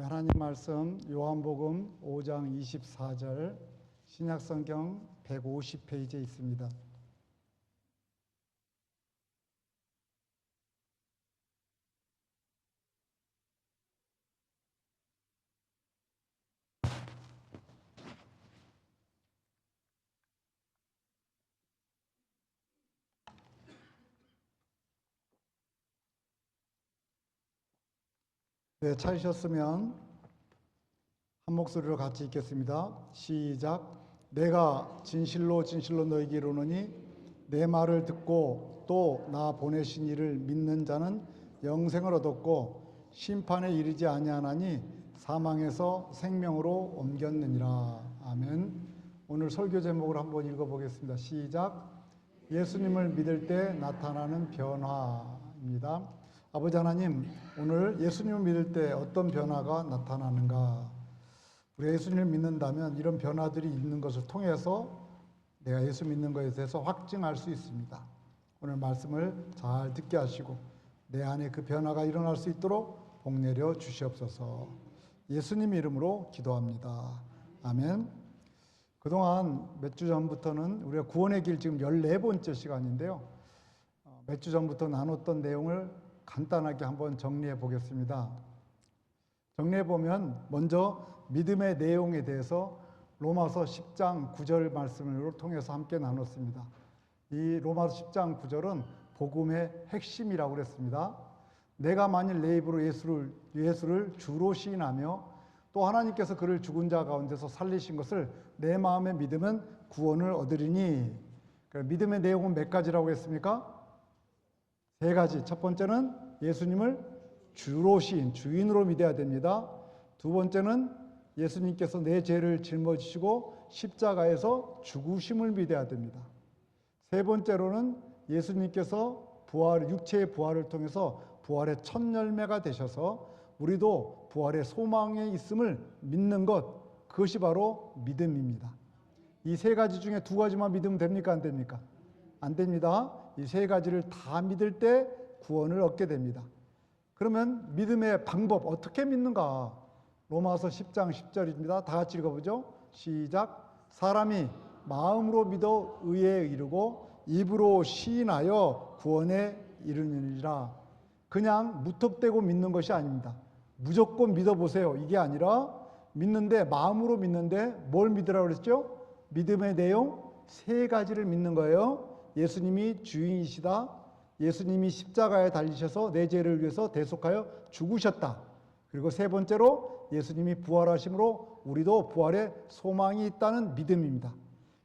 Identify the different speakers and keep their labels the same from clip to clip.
Speaker 1: 하나님 말씀 요한복음 5장 24절 신약성경 150페이지에 있습니다. 네, 찾으셨으면 한 목소리로 같이 읽겠습니다. 시작. 내가 진실로 진실로 너희에게 이르노니 내 말을 듣고 또 나 보내신 이를 믿는 자는 영생을 얻었고 심판에 이르지 아니하나니 사망에서 생명으로 옮겼느니라. 아멘. 오늘 설교 제목을 한번 읽어보겠습니다. 시작. 예수님을 믿을 때 나타나는 변화입니다. 아버지 하나님, 오늘 예수님을 믿을 때 어떤 변화가 나타나는가? 우리가 예수님을 믿는다면 이런 변화들이 있는 것을 통해서 내가 예수 믿는 것에 대해서 확증할 수 있습니다. 오늘 말씀을 잘 듣게 하시고 내 안에 그 변화가 일어날 수 있도록 복 내려 주시옵소서. 예수님 이름으로 기도합니다. 아멘. 그동안 몇 주 전부터는 우리가 구원의 길 지금 14번째 시간인데요. 몇 주 전부터 나눴던 내용을 간단하게 한번 정리해 보겠습니다. 정리해 보면 먼저 믿음의 내용에 대해서 로마서 10장 9절 말씀을 통해서 함께 나눴습니다. 이 로마서 10장 9절은 복음의 핵심이라고 그랬습니다. 내가 만일 내 입으로 예수를 주로 시인하며 또 하나님께서 그를 죽은 자 가운데서 살리신 것을 내 마음에 믿으면 구원을 얻으리니. 믿음의 내용은 몇 가지라고 했습니까? 세 가지. 첫 번째는 예수님을 주로 시인, 주인으로 믿어야 됩니다. 두 번째는 예수님께서 내 죄를 짊어지시고 십자가에서 죽으심을 믿어야 됩니다. 세 번째로는 예수님께서 육체의 부활을 통해서 부활의 첫 열매가 되셔서 우리도 부활의 소망에 있음을 믿는 것, 그것이 바로 믿음입니다. 이 세 가지 중에 두 가지만 믿으면 됩니까? 안 됩니까? 안 됩니다. 이 세 가지를 다 믿을 때 구원을 얻게 됩니다. 그러면 믿음의 방법, 어떻게 믿는가? 로마서 10장 10절입니다. 다 같이 읽어보죠. 시작. 사람이 마음으로 믿어 의에 이르고 입으로 시인하여 구원에 이르느니라. 그냥 무턱대고 믿는 것이 아닙니다. 무조건 믿어보세요. 이게 아니라 믿는데, 마음으로 믿는데 뭘 믿으라고 그랬죠? 믿음의 내용 세 가지를 믿는 거예요. 예수님이 주인이시다. 예수님이 십자가에 달리셔서 내 죄를 위해서 대속하여 죽으셨다. 그리고 세 번째로 예수님이 부활하심으로 우리도 부활의 소망이 있다는 믿음입니다.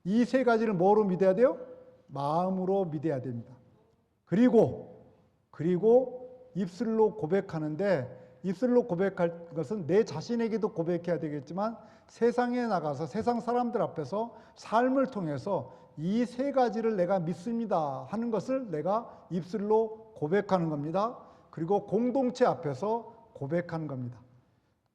Speaker 1: 이 세 가지를 뭐로 믿어야 돼요? 마음으로 믿어야 됩니다. 그리고 입술로 고백하는데, 입술로 고백할 것은 내 자신에게도 고백해야 되겠지만 세상에 나가서 세상 사람들 앞에서 삶을 통해서 이 세 가지를 내가 믿습니다 하는 것을 내가 입술로 고백하는 겁니다. 그리고 공동체 앞에서 고백하는 겁니다.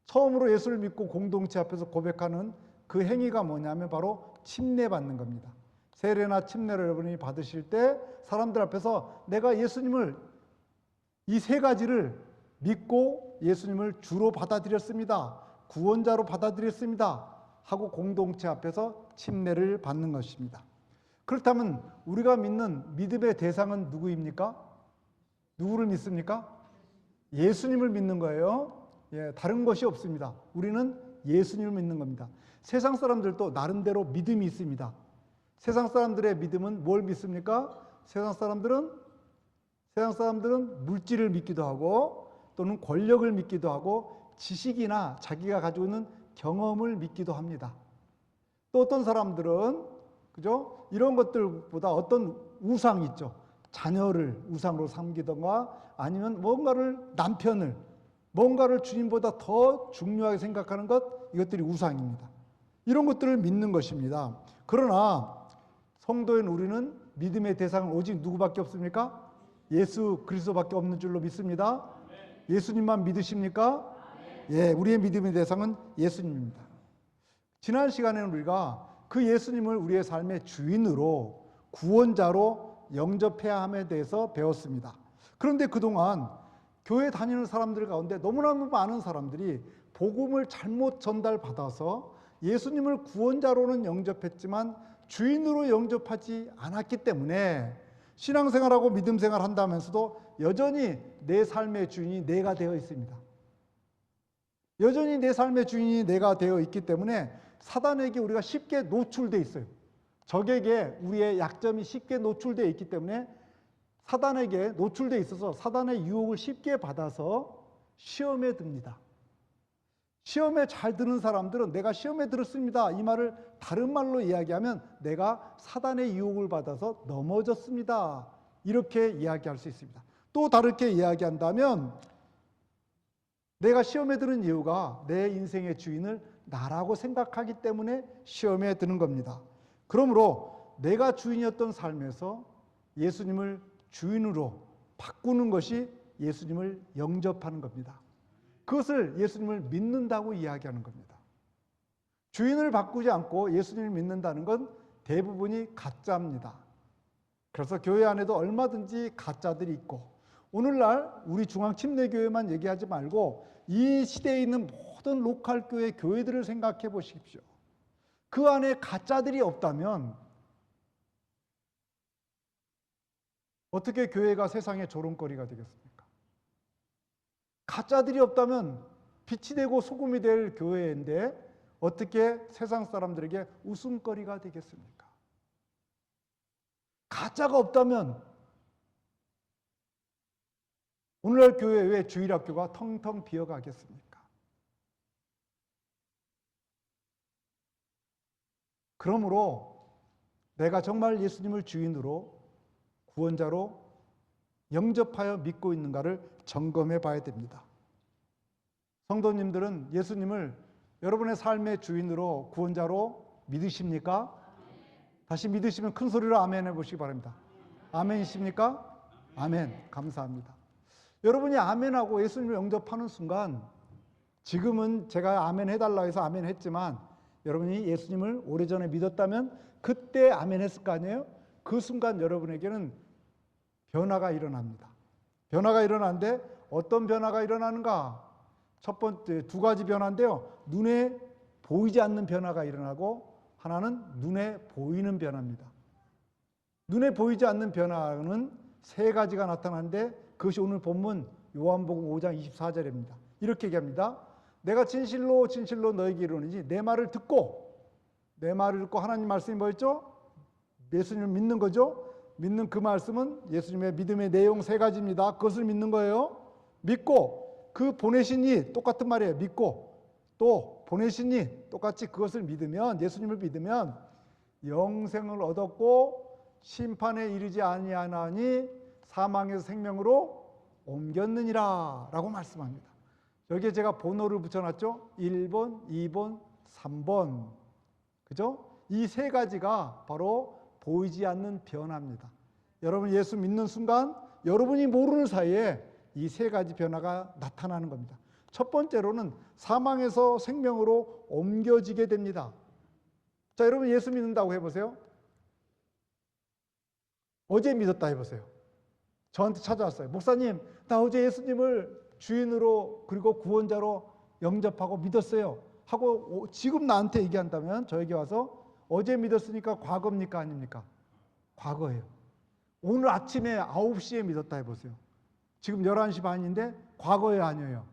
Speaker 1: 처음으로 예수를 믿고 공동체 앞에서 고백하는 그 행위가 뭐냐면 바로 침례받는 겁니다. 세례나 침례를 여러분이 받으실 때 사람들 앞에서 내가 예수님을, 이 세 가지를 믿고 예수님을 주로 받아들였습니다, 구원자로 받아들였습니다 하고 공동체 앞에서 침례를 받는 것입니다. 그렇다면 우리가 믿는 믿음의 대상은 누구입니까? 누구를 믿습니까? 예수님을 믿는 거예요. 다른 것이 없습니다. 우리는 예수님을 믿는 겁니다. 세상 사람들도 나름대로 믿음이 있습니다. 세상 사람들의 믿음은 뭘 믿습니까? 세상 사람들은 물질을 믿기도 하고 또는 권력을 믿기도 하고 지식이나 자기가 가지고 있는 경험을 믿기도 합니다. 또 어떤 사람들은, 그죠? 이런 것들보다 어떤 우상이 있죠. 자녀를 우상으로 삼기던가 아니면 뭔가를 주님보다 더 중요하게 생각하는 것, 이것들이 우상입니다. 이런 것들을 믿는 것입니다. 그러나 성도인 우리는 믿음의 대상은 오직 누구밖에 없습니까? 예수 그리스도밖에 없는 줄로 믿습니다. 예수님만 믿으십니까? 예, 우리의 믿음의 대상은 예수님입니다. 지난 시간에는 우리가 그 예수님을 우리의 삶의 주인으로, 구원자로 영접해야 함에 대해서 배웠습니다. 그런데 그동안 교회 다니는 사람들 가운데 너무나 많은 사람들이 복음을 잘못 전달받아서 예수님을 구원자로는 영접했지만 주인으로 영접하지 않았기 때문에 신앙생활하고 믿음생활 한다면서도 여전히 내 삶의 주인이 내가 되어 있습니다. 여전히 내 삶의 주인이 내가 되어 있기 때문에 사단에게 우리가 쉽게 노출되어 있어요. 적에게 우리의 약점이 쉽게 노출되어 있기 때문에 사단에게 노출되어 있어서 사단의 유혹을 쉽게 받아서 시험에 듭니다. 시험에 잘 드는 사람들은 내가 시험에 들었습니다, 이 말을 다른 말로 이야기하면 내가 사단의 유혹을 받아서 넘어졌습니다, 이렇게 이야기할 수 있습니다. 또 다르게 이야기한다면 내가 시험에 드는 이유가 내 인생의 주인을 나라고 생각하기 때문에 시험에 드는 겁니다. 그러므로 내가 주인이었던 삶에서 예수님을 주인으로 바꾸는 것이 예수님을 영접하는 겁니다. 그것을 예수님을 믿는다고 이야기하는 겁니다. 주인을 바꾸지 않고 예수님을 믿는다는 건 대부분이 가짜입니다. 그래서 교회 안에도 얼마든지 가짜들이 있고, 오늘날 우리 중앙침례교회만 얘기하지 말고 이 시대에 있는 모든 로컬 교회 교회들을 생각해 보십시오. 그 안에 가짜들이 없다면 어떻게 교회가 세상의 조롱거리가 되겠습니까? 가짜들이 없다면 빛이 되고 소금이 될 교회인데 어떻게 세상 사람들에게 웃음거리가 되겠습니까? 가짜가 없다면 오늘날 교회 왜 주일학교가 텅텅 비어가겠습니까? 그러므로 내가 정말 예수님을 주인으로 구원자로 영접하여 믿고 있는가를 점검해 봐야 됩니다. 성도님들은 예수님을 여러분의 삶의 주인으로 구원자로 믿으십니까? 다시 믿으시면 큰 소리로 아멘 해보시기 바랍니다. 아멘이십니까? 아멘. 감사합니다. 여러분이 아멘하고 예수님을 영접하는 순간, 지금은 제가 아멘 해달라 해서 아멘 했지만 여러분이 예수님을 오래전에 믿었다면 그때 아멘 했을 거 아니에요? 그 순간 여러분에게는 변화가 일어납니다. 변화가 일어나는데 어떤 변화가 일어나는가? 첫 번째 두 가지 변화인데요. 눈에 보이지 않는 변화가 일어나고 하나는 눈에 보이는 변화입니다. 눈에 보이지 않는 변화는 세 가지가 나타나는데 그것이 오늘 본문 요한복음 5장 24절입니다. 이렇게 얘기합니다. 내가 진실로 진실로 너에게 이르노니 내 말을 듣고 하나님 말씀이 뭐였죠? 예수님을 믿는 거죠. 믿는 그 말씀은 예수님의 믿음의 내용 세 가지입니다. 그것을 믿는 거예요. 믿고 그 보내신 이 똑같은 말이에요. 믿고 또 보내신 이 똑같이 그것을 믿으면, 예수님을 믿으면 영생을 얻었고 심판에 이르지 아니하나니 사망에서 생명으로 옮겼느니라 라고 말씀합니다. 여기에 제가 번호를 붙여놨죠. 1번, 2번, 3번. 그죠? 이 세 가지가 바로 보이지 않는 변화입니다. 여러분 예수 믿는 순간 여러분이 모르는 사이에 이 세 가지 변화가 나타나는 겁니다. 첫 번째로는 사망에서 생명으로 옮겨지게 됩니다. 자, 여러분 예수 믿는다고 해보세요. 어제 믿었다 해보세요. 저한테 찾아왔어요. 목사님, 나 어제 예수님을 주인으로 그리고 구원자로 영접하고 믿었어요 하고 지금 나한테 얘기한다면 저에게 와서 어제 믿었으니까 과거입니까 아닙니까? 과거예요. 오늘 아침에 9시에 믿었다 해보세요. 지금 11시 반인데 과거예요 아니에요?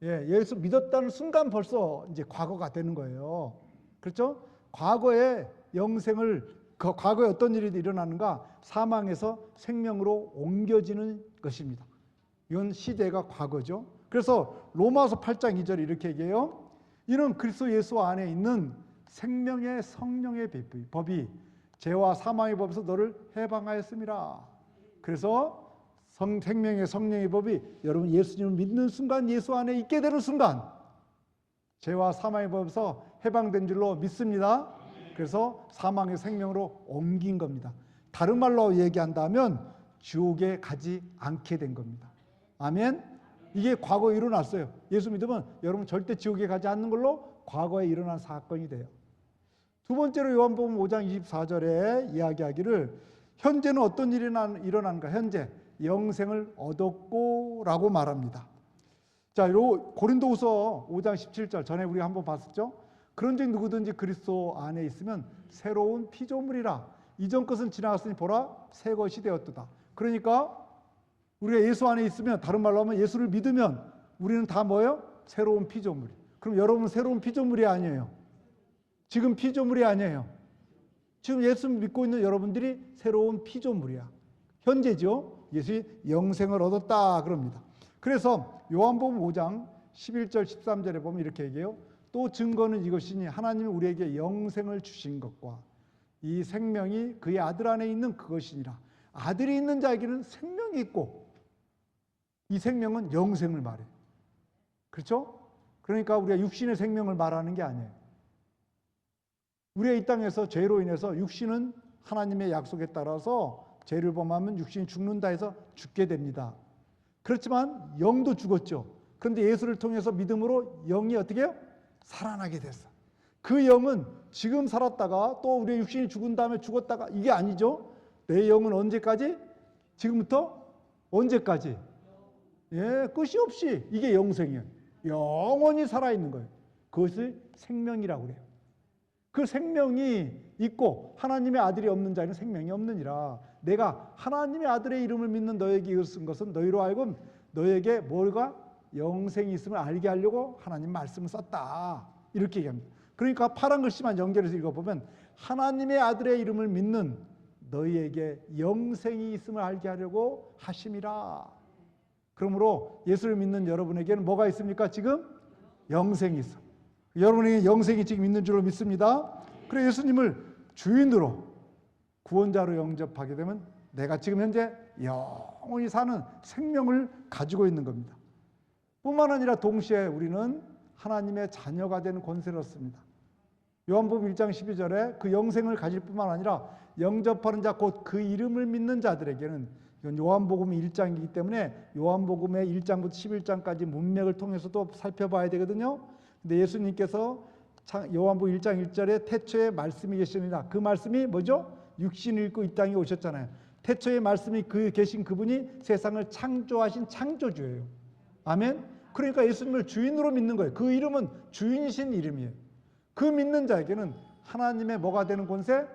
Speaker 1: 예, 예수 믿었다는 순간 벌써 이제 과거가 되는 거예요. 그렇죠? 과거에 영생을, 그 과거에 어떤 일이 일어나는가? 사망에서 생명으로 옮겨지는 것입니다. 이건 시대가 과거죠. 그래서 로마서 8장 2절 이렇게 얘기해요. 이는 그리스도 예수 안에 있는 생명의 성령의 법이 죄와 사망의 법에서 너를 해방하였음이라. 그래서 생명의 성령의 법이 여러분 예수님을 믿는 순간, 예수 안에 있게 되는 순간 죄와 사망의 법에서 해방된 줄로 믿습니다. 그래서 사망의 생명으로 옮긴 겁니다. 다른 말로 얘기한다면 지옥에 가지 않게 된 겁니다. 아멘. 이게 과거에 일어났어요. 예수 믿으면 여러분 절대 지옥에 가지 않는 걸로 과거에 일어난 사건이 돼요. 두 번째로 요한복음 5장 24절에 이야기하기를 현재는 어떤 일이 일어나는가? 현재 영생을 얻었고 라고 말합니다. 자, 요 고린도후서 5장 17절 전에 우리가 한번 봤었죠? 그런즉 누구든지 그리스도 안에 있으면 새로운 피조물이라. 이전 것은 지나갔으니 보라 새 것이 되었도다. 그러니까 우리가 예수 안에 있으면, 다른 말로 하면 예수를 믿으면 우리는 다 뭐예요? 새로운 피조물. 그럼 여러분은 새로운 피조물이 아니에요. 지금 피조물이 아니에요. 지금 예수 믿고 있는 여러분들이 새로운 피조물이야. 현재죠. 예수의 영생을 얻었다 그럽니다. 그래서 요한복음 5장 11절 13절에 보면 이렇게 얘기해요. 또 증거는 이것이니 하나님이 우리에게 영생을 주신 것과 이 생명이 그의 아들 안에 있는 그것이니라. 아들이 있는 자에게는 생명이 있고 이 생명은 영생을 말해요. 그렇죠? 그러니까 우리가 육신의 생명을 말하는 게 아니에요. 우리가 이 땅에서 죄로 인해서 육신은 하나님의 약속에 따라서 죄를 범하면 육신이 죽는다 해서 죽게 됩니다. 그렇지만 영도 죽었죠. 그런데 예수를 통해서 믿음으로 영이 어떻게 해요? 살아나게 됐어. 그 영은 지금 살았다가 또 우리의 육신이 죽은 다음에 죽었다가 이게 아니죠. 내 영은 언제까지? 지금부터 언제까지? 예, 끝이 없이 이게 영생이에요. 영원히 살아있는 거예요. 그것을 생명이라고 그래요. 그 생명이 있고 하나님의 아들이 없는 자에는 생명이 없느니라. 내가 하나님의 아들의 이름을 믿는 너에게 이것은 것은 너희로 하여금 너에게 뭘가? 영생이 있음을 알게 하려고 하나님 말씀을 썼다. 이렇게 얘기합니다. 그러니까 파란 글씨만 연결해서 읽어보면 하나님의 아들의 이름을 믿는 너희에게 영생이 있음을 알게 하려고 하심이라. 그러므로 예수를 믿는 여러분에게는 뭐가 있습니까? 지금 영생이 있어. 여러분에게 영생이 지금 있는 줄로 믿습니다. 그래 예수님을 주인으로 구원자로 영접하게 되면 내가 지금 현재 영원히 사는 생명을 가지고 있는 겁니다. 뿐만 아니라 동시에 우리는 하나님의 자녀가 되는 권세를 얻습니다. 요한복음 1장 12절에 그 영생을 가질 뿐만 아니라 영접하는 자 곧 그 이름을 믿는 자들에게는, 이건 요한복음 1장이기 때문에 요한복음의 1장부터 11장까지 문맥을 통해서도 살펴봐야 되거든요. 근데 예수님께서 요한복음 1장 1절에 태초에 말씀이 계시니라. 그 말씀이 뭐죠? 육신을 입고 이 땅에 오셨잖아요. 태초에 말씀이 계신 그분이 세상을 창조하신 창조주예요. 아멘. 그러니까 예수님을 주인으로 믿는 거예요. 그 이름은 주인이신 이름이에요. 그 믿는 자에게는 하나님의 뭐가 되는 권세?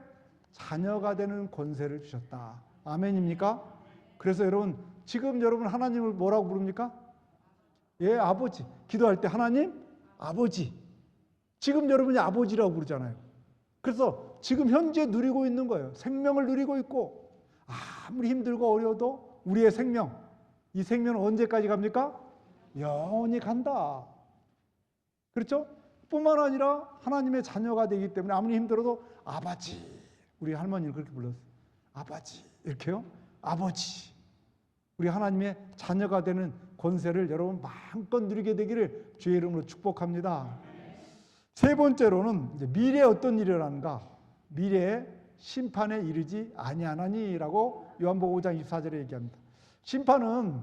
Speaker 1: 자녀가 되는 권세를 주셨다. 아멘입니까? 그래서 여러분, 지금 여러분 하나님을 뭐라고 부릅니까? 예, 아버지. 기도할 때 하나님, 아버지. 지금 여러분이 아버지라고 부르잖아요. 그래서 지금 현재 누리고 있는 거예요. 생명을 누리고 있고, 아무리 힘들고 어려워도 우리의 생명, 이 생명은 언제까지 갑니까? 영원히 간다. 그렇죠? 뿐만 아니라 하나님의 자녀가 되기 때문에 아무리 힘들어도 아버지. 우리 할머니는 그렇게 불렀어요. 아버지. 이렇게요? 아버지. 우리 하나님의 자녀가 되는 권세를 여러분 마음껏 누리게 되기를 주의 이름으로 축복합니다. 세 번째로는 이제 미래에 어떤 일이 일어나는가? 미래에 심판에 이르지 아니하나니라고 요한복음 5장 24절에 얘기합니다. 심판은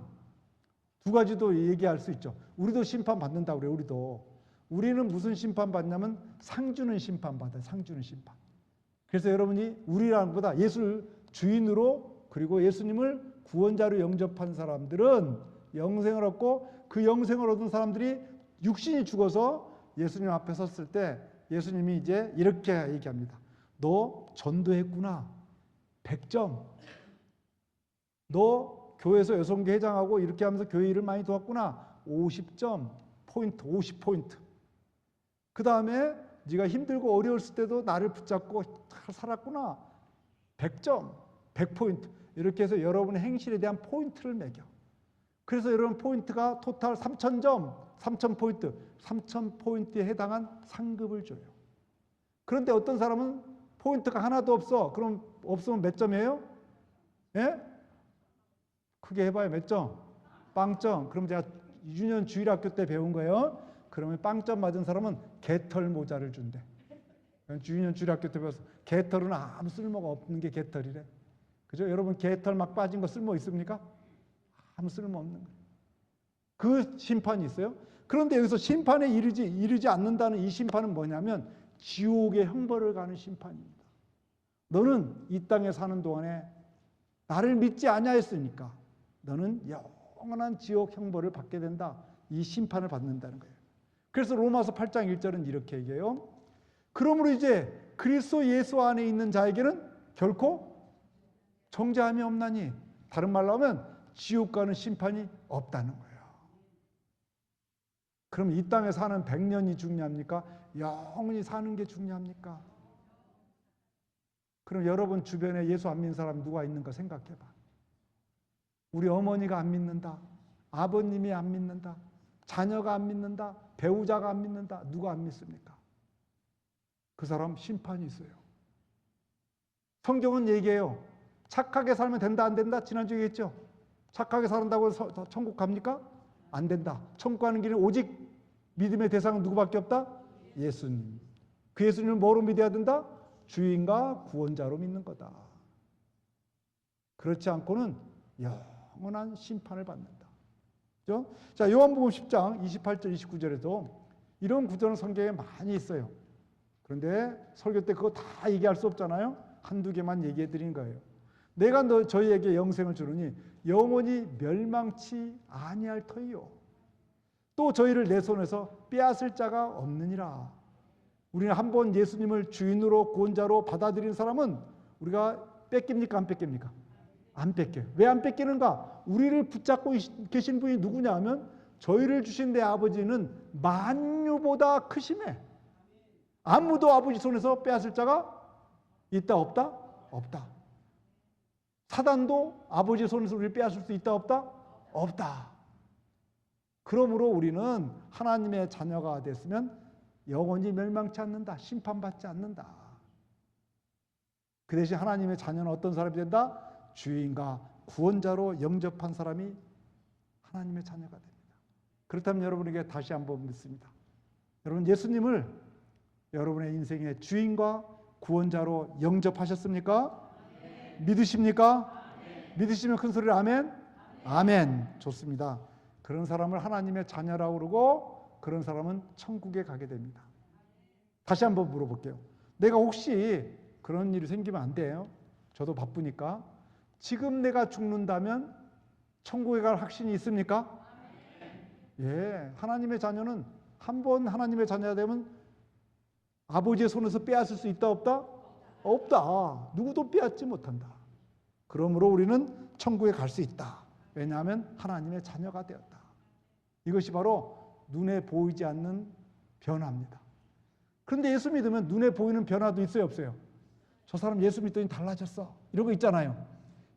Speaker 1: 두 가지도 얘기할 수 있죠. 우리도 심판 받는다고 그래요. 우리는 무슨 심판 받냐면 상 주는 심판 받아요. 상 주는 심판. 그래서 여러분이 우리라는 것보다 예수를 주인으로 그리고 예수님을 구원자로 영접한 사람들은 영생을 얻고, 그 영생을 얻은 사람들이 육신이 죽어서 예수님 앞에 섰을 때 예수님이 이제 이렇게 얘기합니다. 너 전도했구나. 100점. 너 교회에서 여성계 회장하고 이렇게 하면서 교회 일을 많이 도왔구나. 50점. 포인트, 50포인트. 그 다음에 네가 힘들고 어려웠을 때도 나를 붙잡고 살았구나. 100점. 100포인트. 이렇게 해서 여러분의 행실에 대한 포인트를 매겨. 그래서 여러분 포인트가 토탈 3000점, 3000포인트, 3000포인트에 해당한 상급을 줘요. 그런데 어떤 사람은 포인트가 하나도 없어. 그럼 없으면 몇 점이에요? 예? 크게 해봐요. 몇 점? 빵점. 그럼 제가 유년 주일학교 때 배운 거예요. 그러면 빵점 맞은 사람은 개털 모자를 준대. 유년 주일학교 때 배워서 개털은 아무 쓸모가 없는 게 개털이래. 그죠? 여러분 개털 막 빠진 거 쓸모 있습니까? 아무 쓸모 없는 거예요. 그 심판이 있어요. 그런데 여기서 심판에 이르지 않는다는 이 심판은 뭐냐면 지옥의 형벌을 가는 심판입니다. 너는 이 땅에 사는 동안에 나를 믿지 아니하였으니까 너는 영원한 지옥 형벌을 받게 된다. 이 심판을 받는다는 거예요. 그래서 로마서 8장 1절은 이렇게 얘기해요. 그러므로 이제 그리스도 예수 안에 있는 자에게는 결코 정죄함이 없나니, 다른 말로 하면 지옥 가는 심판이 없다는 거예요. 그럼 이 땅에 사는 100년이 중요합니까? 영원히 사는 게 중요합니까? 그럼 여러분 주변에 예수 안 믿는 사람 누가 있는가 생각해봐. 우리 어머니가 안 믿는다, 아버님이 안 믿는다, 자녀가 안 믿는다, 배우자가 안 믿는다. 누가 안 믿습니까? 그 사람 심판이 있어요. 성경은 얘기해요. 착하게 살면 된다 안 된다? 지난주에 얘기했죠. 착하게 산다고 해서 천국 갑니까? 안 된다. 천국 가는 길은 오직 믿음의 대상은 누구밖에 없다? 예수님. 그 예수님을 뭐로 믿어야 된다? 주인과 구원자로 믿는 거다. 그렇지 않고는 영원한 심판을 받는다. 그렇죠? 자, 요한복음 10장 28절 29절에도 이런 구절은 성경에 많이 있어요. 그런데 설교 때 그거 다 얘기할 수 없잖아요. 한두 개만 얘기해 드리는 거예요. 내가 저희에게 영생을 주느니 영원히 멸망치 아니할 터이요, 또 저희를 내 손에서 빼앗을 자가 없느니라. 우리는 한번 예수님을 주인으로 구원자로 받아들인 사람은 우리가 뺏깁니까 안 뺏깁니까? 안 뺏겨요. 왜 안 뺏기는가? 우리를 붙잡고 계신 분이 누구냐 하면 저희를 주신 내 아버지는 만유보다 크심에 아무도 아버지 손에서 빼앗을 자가 있다 없다? 없다. 사단도 아버지 손에서 우리를 빼앗을 수 있다 없다? 없다. 그러므로 우리는 하나님의 자녀가 됐으면 영원히 멸망치 않는다. 심판받지 않는다. 그 대신 하나님의 자녀는 어떤 사람이 된다? 주인과 구원자로 영접한 사람이 하나님의 자녀가 됩니다. 그렇다면 여러분에게 다시 한번 묻습니다. 여러분 예수님을 여러분의 인생의 주인과 구원자로 영접하셨습니까? 믿으십니까? 믿으시면 큰 소리로 아멘. 아멘. 좋습니다. 그런 사람을 하나님의 자녀라고 그러고 그런 사람은 천국에 가게 됩니다. 다시 한번 물어볼게요. 내가 혹시 그런 일이 생기면 안 돼요. 저도 바쁘니까. 지금 내가 죽는다면 천국에 갈 확신이 있습니까? 예, 하나님의 자녀는 한 번 하나님의 자녀가 되면 아버지의 손에서 빼앗을 수 있다 없다? 없다. 누구도 빼앗지 못한다. 그러므로 우리는 천국에 갈 수 있다. 왜냐하면 하나님의 자녀가 되었다. 이것이 바로 눈에 보이지 않는 변화입니다. 그런데 예수 믿으면 눈에 보이는 변화도 있어요 없어요? 저 사람 예수 믿더니 달라졌어, 이런 거 있잖아요.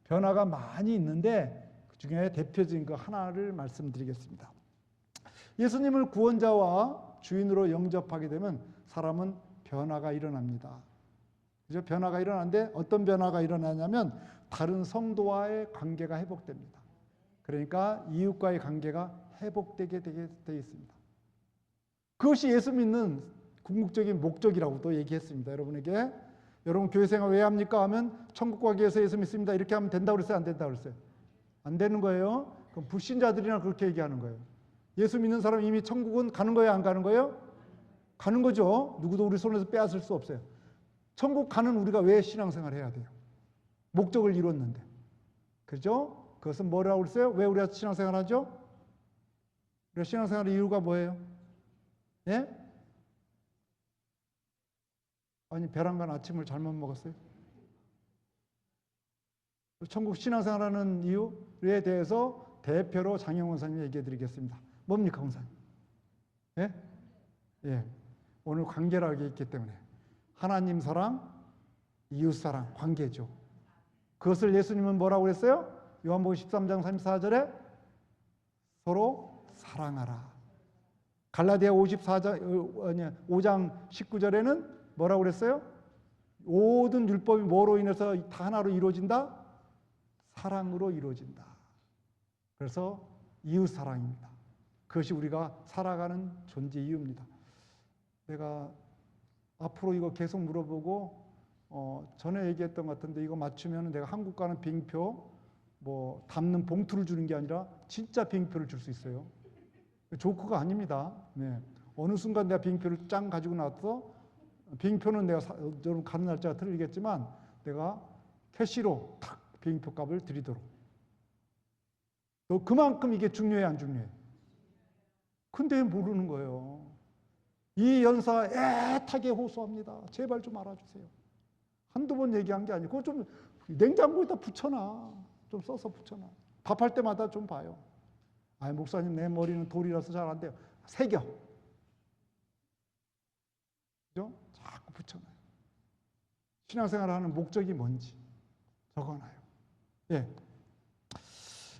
Speaker 1: 변화가 많이 있는데 그 중에 대표적인 거 하나를 말씀드리겠습니다. 예수님을 구원자와 주인으로 영접하게 되면 사람은 변화가 일어납니다. 그죠? 변화가 일어나는데 어떤 변화가 일어나냐면 다른 성도와의 관계가 회복됩니다. 그러니까 이웃과의 관계가 회복되게 되어 있습니다. 그것이 예수 믿는 궁극적인 목적이라고도 얘기했습니다. 여러분에게. 여러분 교회 생활 왜 합니까? 하면 천국 가기 위해서 예수 믿습니다. 이렇게 하면 된다고 그랬어요? 안 된다고 그랬어요? 안 되는 거예요. 그럼 불신자들이나 그렇게 얘기하는 거예요. 예수 믿는 사람 이미 천국은 가는 거예요? 안 가는 거예요? 가는 거죠. 누구도 우리 손에서 빼앗을 수 없어요. 천국 가는 우리가 왜 신앙생활을 해야 돼요? 목적을 이뤘는데. 그죠? 그것은 뭐라고 그랬어요? 왜 우리가 신앙생활 하죠? 우리가 신앙생활의 이유가 뭐예요? 예? 아니 배란간 아침을 잘못 먹었어요? 천국 신앙생활하는 이유에 대해서 대표로 장영 원사님 얘기해 드리겠습니다. 뭡니까 원사님? 예? 예. 오늘 관계라고 있기 때문에 하나님 사랑, 이웃 사랑, 관계죠. 그것을 예수님은 뭐라고 그랬어요? 요한복음 13장 34절에 서로 사랑하라. 갈라디아 5장 19절에는 뭐라고 그랬어요? 모든 율법이 뭐로 인해서 다 하나로 이루어진다? 사랑으로 이루어진다. 그래서 이웃 사랑입니다. 그것이 우리가 살아가는 존재 이유입니다. 내가 앞으로 이거 계속 물어보고 전에 얘기했던 것 같은데 이거 맞추면 내가 한국 가는 비행표 뭐 담는 봉투를 주는 게 아니라 진짜 비행표를 줄 수 있어요. 조크가 아닙니다. 네. 어느 순간 내가 비행표를 짱 가지고 나서 비행표는 내가 여러분 가는 날짜가 틀리겠지만 내가 캐시로 탁 비행표 값을 드리도록. 또 그만큼 이게 중요해 안 중요해? 근데 모르는 거예요. 이 연사 애타게 호소합니다. 제발 좀 알아주세요. 한두 번 얘기한 게 아니고 그거 좀 냉장고에다 붙여놔. 좀 써서 붙여놔. 밥할 때마다 좀 봐요. 아, 목사님 내 머리는 돌이라서 잘 안 돼요. 새겨. 그죠? 자꾸 붙여놔요. 신앙생활을 하는 목적이 뭔지 적어놔요. 예.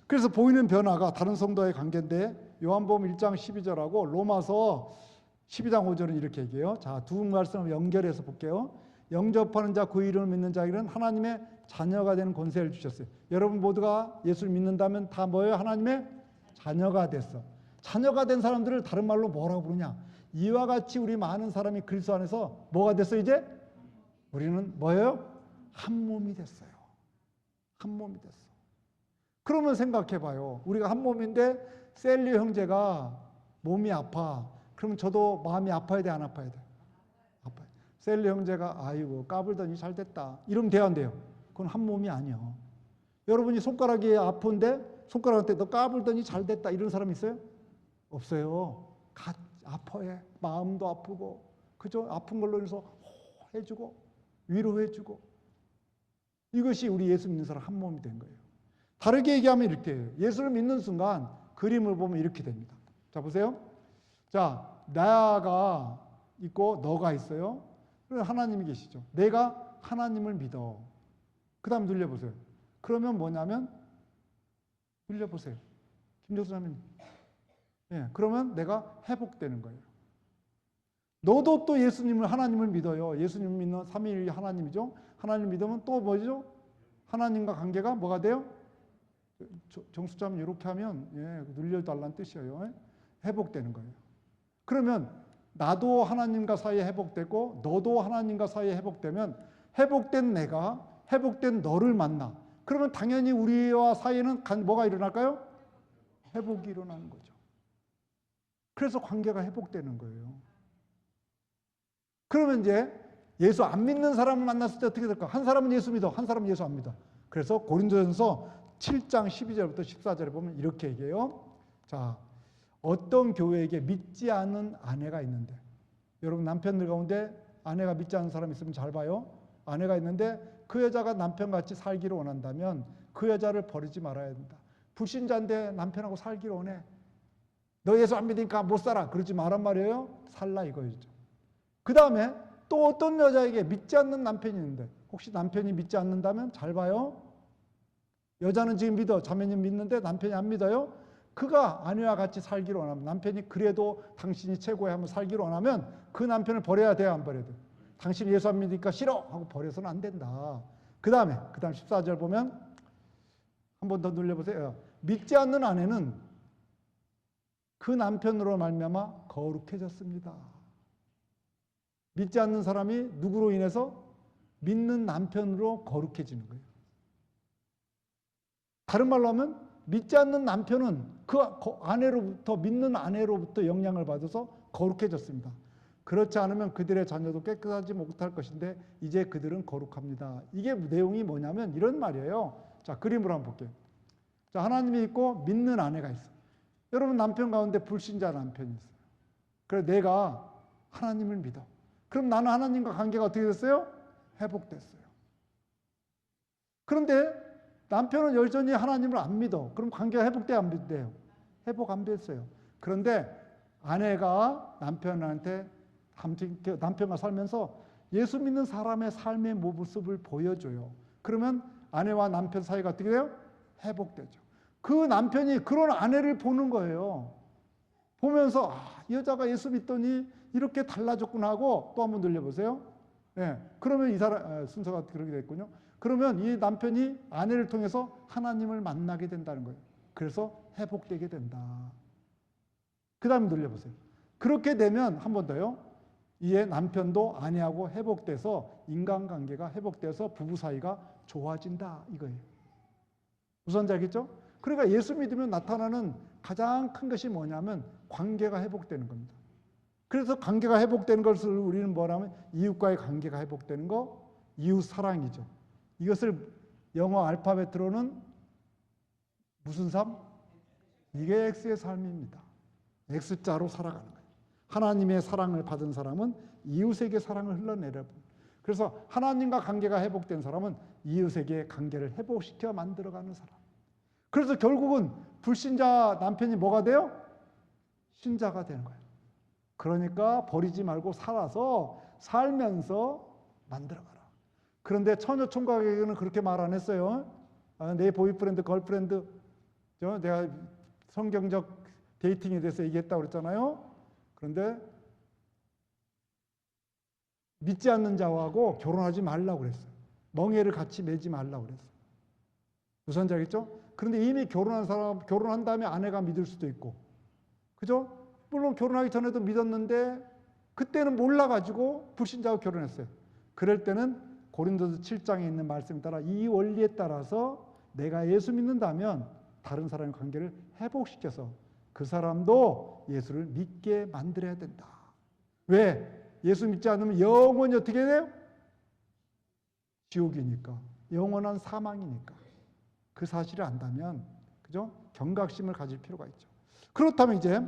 Speaker 1: 그래서 보이는 변화가 다른 성도와의 관계인데 요한복음 1장 12절하고 로마서 12장 5절은 이렇게 얘기해요. 자, 두 말씀을 연결해서 볼게요. 영접하는 자, 그 이름을 믿는 자에게는 하나님의 자녀가 되는 권세를 주셨어요. 여러분 모두가 예수를 믿는다면 다 뭐예요? 하나님의 자녀가 됐어. 자녀가 된 사람들을 다른 말로 뭐라고 부르냐? 이와 같이 우리 많은 사람이 그리스도 안에서 뭐가 됐어 이제? 우리는 뭐예요? 한 몸이 됐어요. 한 몸이 됐어. 그러면 생각해 봐요. 우리가 한 몸인데 셀리 형제가 몸이 아파. 그러면 저도 마음이 아파야 돼, 안 아파야 돼? 아파요. 셀리 형제가 아이고 까불더니 잘 됐다. 이러면 돼야 안 돼요? 그건 한 몸이 아니요. 여러분이 손가락이 아픈데 손가락한테 너 까불더니 잘 됐다. 이런 사람 있어요? 없어요. 아파해. 마음도 아프고, 그죠? 아픈 걸로 인해서 해주고 위로해주고. 이것이 우리 예수 믿는 사람 한 몸이 된 거예요. 다르게 얘기하면 이렇게 해요. 예수를 믿는 순간 그림을 보면 이렇게 됩니다. 자, 보세요. 자, 나가 있고 너가 있어요. 그리고 하나님이 계시죠. 내가 하나님을 믿어. 그 다음 눌려보세요. 그러면 뭐냐면 눌려보세요. 김정수 자매님. 예, 그러면 내가 회복되는 거예요. 너도 또 예수님을 하나님을 믿어요. 예수님을 믿는 삼위일 하나님이죠. 하나님을 믿으면 또 뭐죠? 하나님과 관계가 뭐가 돼요? 정수자면 이렇게 하면 눌려달라는 뜻이에요. 회복되는 거예요. 그러면 나도 하나님과 사이에 회복되고 너도 하나님과 사이에 회복되면 회복된 내가 회복된 너를 만나. 그러면 당연히 우리와 사이에는 뭐가 일어날까요? 회복이 일어나는 거죠. 그래서 관계가 회복되는 거예요. 그러면 이제 예수 안 믿는 사람을 만났을 때 어떻게 될까? 한 사람은 예수 믿어, 한 사람은 예수 안 믿어. 그래서 고린도전서 7장 12절부터 14절에 보면 이렇게 얘기해요. 자, 어떤 교회에게 믿지 않는 아내가 있는데, 여러분 남편들 가운데 아내가 믿지 않는 사람 있으면 잘 봐요. 아내가 있는데 그 여자가 남편같이 살기를 원한다면 그 여자를 버리지 말아야 된다. 불신자인데 남편하고 살기를 원해. 너 예수 안 믿으니까 못 살아. 그러지 말란 말이에요. 살라 이거죠. 그 다음에 또 어떤 여자에게 믿지 않는 남편이 있는데, 혹시 남편이 믿지 않는다면 잘 봐요. 여자는 지금 믿어. 자매님 믿는데 남편이 안 믿어요. 그가 아내와 같이 살기를 원하면, 남편이 그래도 당신이 최고야 하면 살기를 원하면 그 남편을 버려야 돼요, 안 버려야 돼요? 당신이 예수 안 믿으니까 싫어 하고 버려서는 안 된다. 그 다음 14절 보면 한 번 더 눌려보세요. 믿지 않는 아내는 그 남편으로 말미암아 거룩해졌습니다. 믿지 않는 사람이 누구로 인해서? 믿는 남편으로 거룩해지는 거예요. 다른 말로 하면 믿지 않는 남편은 그 아내로부터, 믿는 아내로부터 영향을 받아서 거룩해졌습니다. 그렇지 않으면 그들의 자녀도 깨끗하지 못할 것인데 이제 그들은 거룩합니다. 이게 내용이 뭐냐면 이런 말이에요. 자, 그림으로 한번 볼게요. 자, 하나님이 있고 믿는 아내가 있어요. 여러분 남편 가운데 불신자 남편이 있어요. 그래서 내가 하나님을 믿어. 그럼 나는 하나님과 관계가 어떻게 됐어요? 회복됐어요. 그런데 남편은 여전히 하나님을 안 믿어. 그럼 관계가 회복돼요, 안 돼요? 회복 안 됐어요. 그런데 아내가 남편한테, 남편과 살면서 예수 믿는 사람의 삶의 모습을 보여줘요. 그러면 아내와 남편 사이가 어떻게 돼요? 회복되죠. 그 남편이 그런 아내를 보는 거예요. 보면서 이 여자가 예수 믿더니 이렇게 달라졌구나 하고 또 한번 늘려보세요. 예, 그러면 이 사람 순서가 그렇게 됐군요. 그러면 이 남편이 아내를 통해서 하나님을 만나게 된다는 거예요. 그래서 회복되게 된다. 그 다음에 늘려보세요. 그렇게 되면 한 번 더요. 이에 남편도 아내하고 회복돼서 인간관계가 회복돼서 부부 사이가 좋아진다 이거예요. 무슨 알겠죠? 그러니까 예수 믿으면 나타나는 가장 큰 것이 뭐냐면 관계가 회복되는 겁니다. 그래서 관계가 회복되는 것을 우리는 뭐라면 이웃과의 관계가 회복되는 거, 이웃 사랑이죠. 이것을 영어 알파벳으로는 무슨 삶? 이게 X의 삶입니다. X자로 살아가는 거예요. 하나님의 사랑을 받은 사람은 이웃에게 사랑을 흘러내려. 그래서 하나님과 관계가 회복된 사람은 이웃에게 관계를 회복시켜 만들어가는 사람. 그래서 결국은 불신자 남편이 뭐가 돼요? 신자가 되는 거예요. 그러니까 버리지 말고 살면서 만들어가라. 그런데 처녀총각에게는 그렇게 말 안 했어요. 내 보이프렌드, 걸프렌드, 내가 성경적 데이팅에 대해서 얘기했다고 그랬잖아요. 그런데 믿지 않는 자하고 결혼하지 말라고 그랬어요. 멍에를 같이 매지 말라고 그랬어요. 무슨 지 알겠죠? 그런데 이미 결혼한 사람, 결혼한 다음에 아내가 믿을 수도 있고, 그죠? 물론 결혼하기 전에도 믿었는데 그때는 몰라가지고 불신자하고 결혼했어요. 그럴 때는 고린도서 7장에 있는 말씀에 따라 이 원리에 따라서 내가 예수 믿는다면 다른 사람의 관계를 회복시켜서 그 사람도 예수를 믿게 만들어야 된다. 왜? 예수 믿지 않으면 영원히 어떻게 돼요? 지옥이니까. 영원한 사망이니까. 그 사실을 안다면, 그죠? 경각심을 가질 필요가 있죠. 그렇다면 이제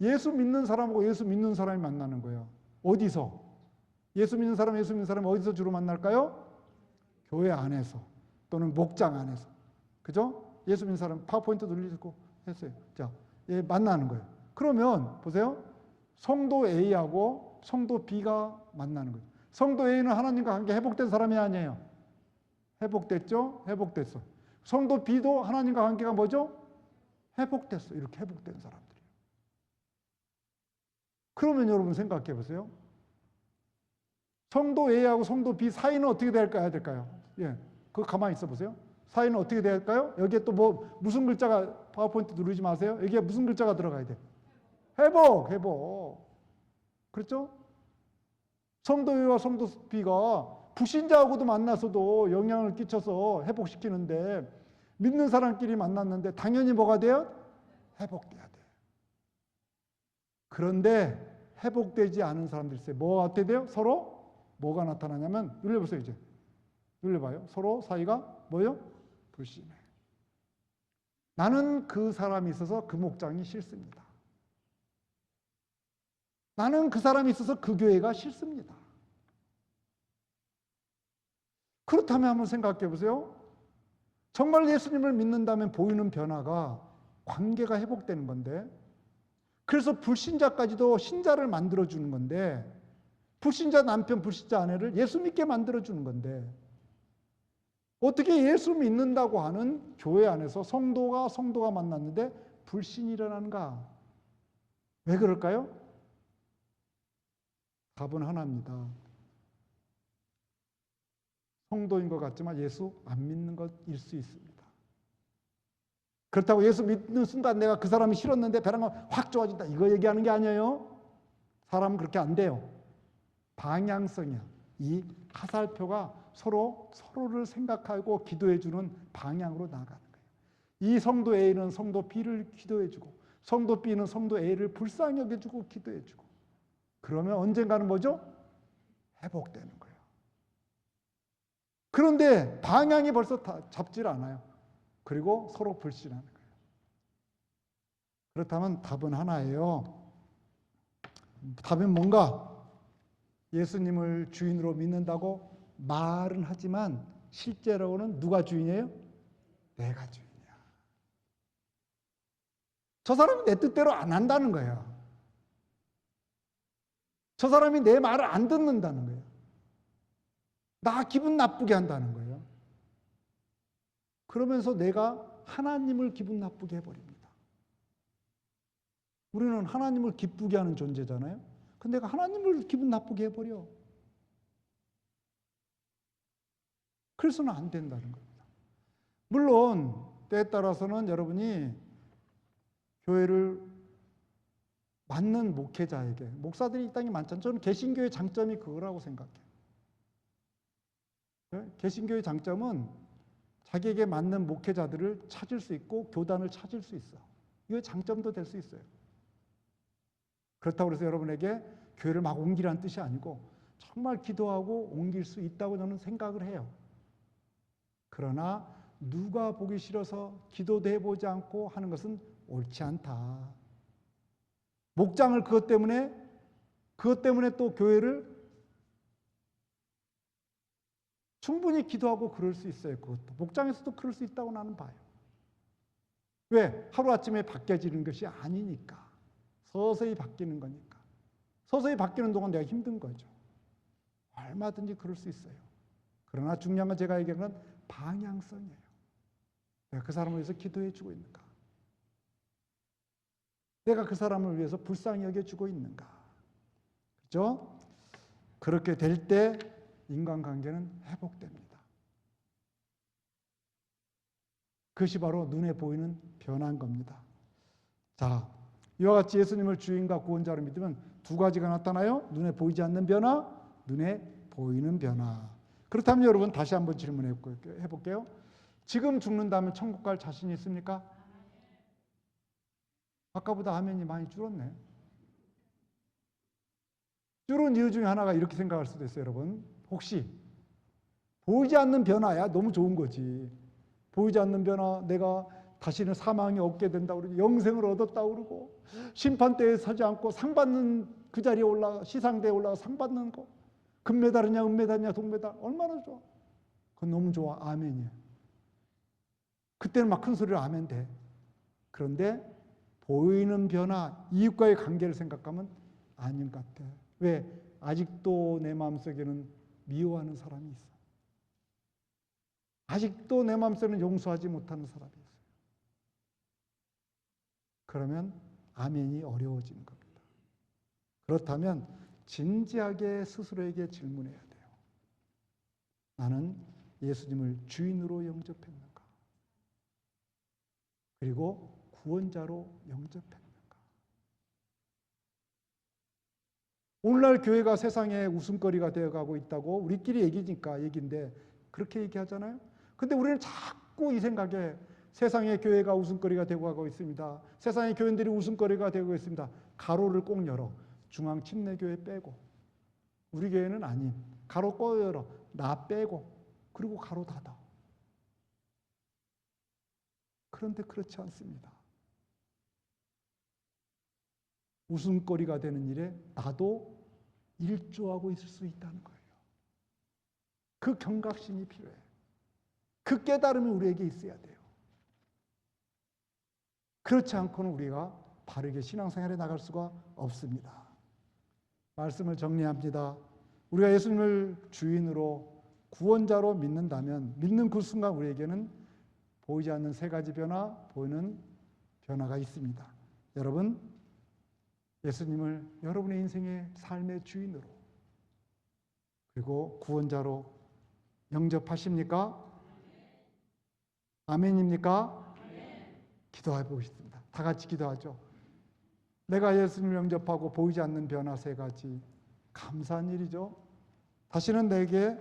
Speaker 1: 예수 믿는 사람하고 예수 믿는 사람이 만나는 거예요. 어디서? 예수 믿는 사람 어디서 주로 만날까요? 교회 안에서 또는 목장 안에서. 그죠? 예수 믿는 사람 파워포인트 눌리고 했어요. 자, 만나는 거예요. 그러면 보세요. 성도 A하고 성도 B가 만나는 거예요. 성도 A는 하나님과 관계 회복된 사람이 아니에요. 회복됐죠? 회복됐어. 성도 B도 하나님과 관계가 뭐죠? 회복됐어. 이렇게 회복된 사람들이에요. 그러면 여러분 생각해 보세요. 성도 A하고 성도 B 사이는 어떻게 될까요? 예, 그거 가만히 있어 보세요. 사이는 어떻게 될까요? 여기에 또 무슨 글자가, 파워포인트 누르지 마세요. 여기에 무슨 글자가 들어가야 돼? 회복. 그렇죠? 성도 A와 성도 B가 불신자하고도 만나서도 영향을 끼쳐서 회복시키는데, 믿는 사람끼리 만났는데 당연히 뭐가 돼요? 회복돼야 돼. 그런데 회복되지 않은 사람들이 있어요. 뭐가 어떻게 돼요? 서로 뭐가 나타나냐면, 눌러보세요. 이제 눌러봐요. 서로 사이가 뭐예요? 불신해. 나는 그 사람이 있어서 그 목장이 싫습니다. 나는 그 사람이 있어서 그 교회가 싫습니다. 그렇다면 한번 생각해 보세요. 정말 예수님을 믿는다면 보이는 변화가 관계가 회복되는 건데, 그래서 불신자까지도 신자를 만들어주는 건데, 불신자 남편, 불신자 아내를 예수 믿게 만들어주는 건데, 어떻게 예수 믿는다고 하는 교회 안에서 성도가 만났는데 불신이 일어나는가? 왜 그럴까요? 답은 하나입니다. 성도인 것 같지만 예수 안 믿는 것일 수 있습니다. 그렇다고 예수 믿는 순간 내가 그 사람이 싫었는데 배랑가 확 좋아진다, 이거 얘기하는 게 아니에요. 사람은 그렇게 안 돼요. 방향성이야. 이 화살표가 서로를 생각하고 기도해주는 방향으로 나가는 거예요. 이 성도 A는 성도 B를 기도해주고, 성도 B는 성도 A를 불쌍히 여겨주고 기도해주고, 그러면 언젠가는 뭐죠? 회복되는 거예요. 그런데 방향이 벌써 잡질 않아요. 그리고 서로 불신하는 거예요. 그렇다면 답은 하나예요. 답은 뭔가? 예수님을 주인으로 믿는다고 말은 하지만 실제로는 누가 주인이에요? 내가 주인이야. 저 사람이 내 뜻대로 안 한다는 거예요. 저 사람이 내 말을 안 듣는다는 거예요. 나 기분 나쁘게 한다는 거예요. 그러면서 내가 하나님을 기분 나쁘게 해버립니다. 우리는 하나님을 기쁘게 하는 존재잖아요. 근데 내가 하나님을 기분 나쁘게 해버려. 그래서는 안 된다는 겁니다. 물론 때에 따라서는 여러분이 교회를 맡는 목회자에게, 목사들이 이 땅에 많잖아요. 저는 개신교의 장점이 그거라고 생각해요. 개신교의 장점은 자기에게 맞는 목회자들을 찾을 수 있고 교단을 찾을 수 있어. 이거 장점도 될 수 있어요. 그렇다고 해서 여러분에게 교회를 막 옮기라는 뜻이 아니고 정말 기도하고 옮길 수 있다고 저는 생각을 해요. 그러나 누가 보기 싫어서 기도도 해보지 않고 하는 것은 옳지 않다. 목장을 그것 때문에 또 교회를 충분히 기도하고 그럴 수 있어요. 그것도 목장에서도 그럴 수 있다고 나는 봐요. 왜? 하루아침에 바뀌어지는 것이 아니니까. 서서히 바뀌는 거니까. 서서히 바뀌는 동안 내가 힘든 거죠. 얼마든지 그럴 수 있어요. 그러나 중요한 건 제가 얘기하는 건 방향성이에요. 내가 그 사람을 위해서 기도해 주고 있는가? 내가 그 사람을 위해서 불쌍히 여겨주고 있는가? 그렇죠? 그렇게 될 때 인간관계는 회복됩니다. 그것이 바로 눈에 보이는 변화인 겁니다. 자, 이와 같이 예수님을 주인과 구원자로 믿으면 두 가지가 나타나요. 눈에 보이지 않는 변화, 눈에 보이는 변화. 그렇다면 여러분 다시 한번 질문해 볼게요. 지금 죽는다면 천국 갈 자신이 있습니까? 아까보다 아멘이 많이 줄었네. 줄은 이유 중에 하나가 이렇게 생각할 수도 있어요, 여러분. 혹시 보이지 않는 변화야 너무 좋은 거지. 보이지 않는 변화, 내가 다시는 사망이 없게 된다고 그러고 영생을 얻었다고 그러고 심판대에 서지 않고 상 받는 그 자리에 올라가 시상대에 올라가 상 받는 거 금메달이냐 은메달이냐 동메달 얼마나 좋아. 그건 너무 좋아. 아멘이에요. 그때는 막 큰 소리로 아멘 돼. 그런데 보이는 변화, 이웃과의 관계를 생각하면 아닌 것 같아. 왜? 아직도 내 마음속에는 미워하는 사람이 있어. 아직도 내 마음속에는 용서하지 못하는 사람이 있어요. 그러면 아멘이 어려워지는 겁니다. 그렇다면 진지하게 스스로에게 질문해야 돼요. 나는 예수님을 주인으로 영접했는가? 그리고 구원자로 영접했는가? 오늘날 교회가 세상의 웃음거리가 되어가고 있다고 우리끼리 얘기인데 그렇게 얘기하잖아요. 근데 우리는 자꾸 이 생각에 세상의 교회가 웃음거리가 되고 가고 있습니다. 세상의 교인들이 웃음거리가 되고 있습니다. 가로를 꼭 열어. 중앙 침례교회 빼고. 우리 교회는 아닌. 가로 꼭 열어. 나 빼고. 그리고 가로 닫아. 그런데 그렇지 않습니다. 웃음거리가 되는 일에 나도 일조하고 있을 수 있다는 거예요. 그 경각심이 필요해. 그 깨달음이 우리에게 있어야 돼요. 그렇지 않고는 우리가 바르게 신앙생활에 나갈 수가 없습니다. 말씀을 정리합니다. 우리가 예수님을 주인으로 구원자로 믿는다면 믿는 그 순간 우리에게는 보이지 않는 세 가지 변화, 보이는 변화가 있습니다. 여러분, 예수님을 여러분의 인생의 삶의 주인으로 그리고 구원자로 영접하십니까? 아멘입니까? 기도해 보겠습니다. 다 같이 기도하죠. 내가 예수님을 영접하고 보이지 않는 변화 세 가지. 감사한 일이죠. 다시는 내게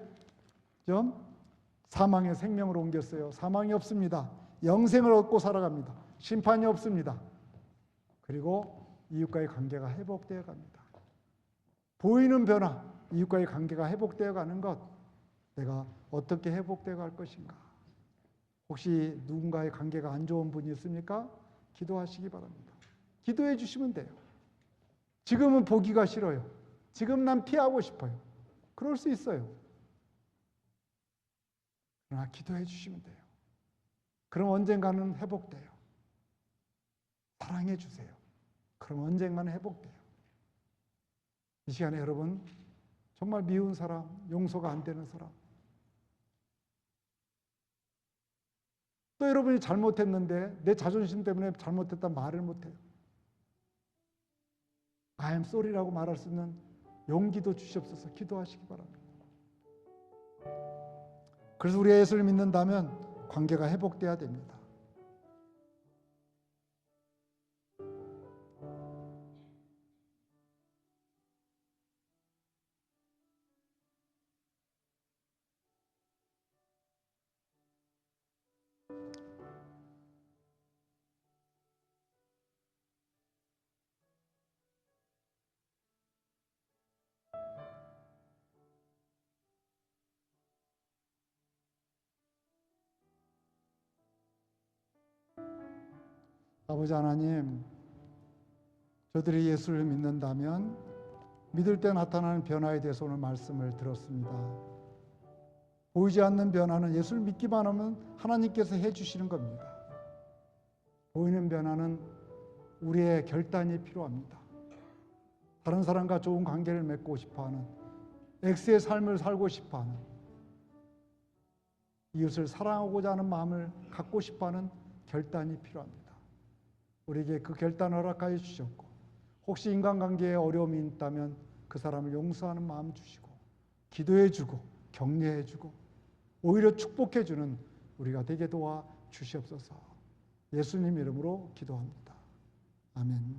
Speaker 1: 사망의 생명으로 옮겼어요. 사망이 없습니다. 영생을 얻고 살아갑니다. 심판이 없습니다. 그리고 이웃과의 관계가 회복되어 갑니다. 보이는 변화, 이웃과의 관계가 회복되어 가는 것, 내가 어떻게 회복되어 갈 것인가? 혹시 누군가의 관계가 안 좋은 분이 있습니까? 기도하시기 바랍니다. 기도해 주시면 돼요. 지금은 보기가 싫어요. 지금 난 피하고 싶어요. 그럴 수 있어요. 그러나 기도해 주시면 돼요. 그럼 언젠가는 회복돼요. 사랑해 주세요. 그럼 언젠가는 회복돼요. 이 시간에 여러분 정말 미운 사람, 용서가 안 되는 사람, 또 여러분이 잘못했는데 내 자존심 때문에 잘못했다 말을 못해요. I am sorry라고 말할 수 있는 용기도 주시옵소서. 기도하시기 바랍니다. 그래서 우리가 예수를 믿는다면 관계가 회복돼야 됩니다. 아버지 하나님, 저들이 예수를 믿는다면 믿을 때 나타나는 변화에 대해서 오늘 말씀을 들었습니다. 보이지 않는 변화는 예수를 믿기만 하면 하나님께서 해주시는 겁니다. 보이는 변화는 우리의 결단이 필요합니다. 다른 사람과 좋은 관계를 맺고 싶어하는, X의 삶을 살고 싶어하는, 이웃을 사랑하고자 하는 마음을 갖고 싶어하는 결단이 필요합니다. 우리에게 그 결단을 허락하여 주셨고, 혹시 인간관계에 어려움이 있다면 그 사람을 용서하는 마음 주시고, 기도해주고 격려해주고 오히려 축복해주는 우리가 되게 도와 주시옵소서. 예수님 이름으로 기도합니다. 아멘.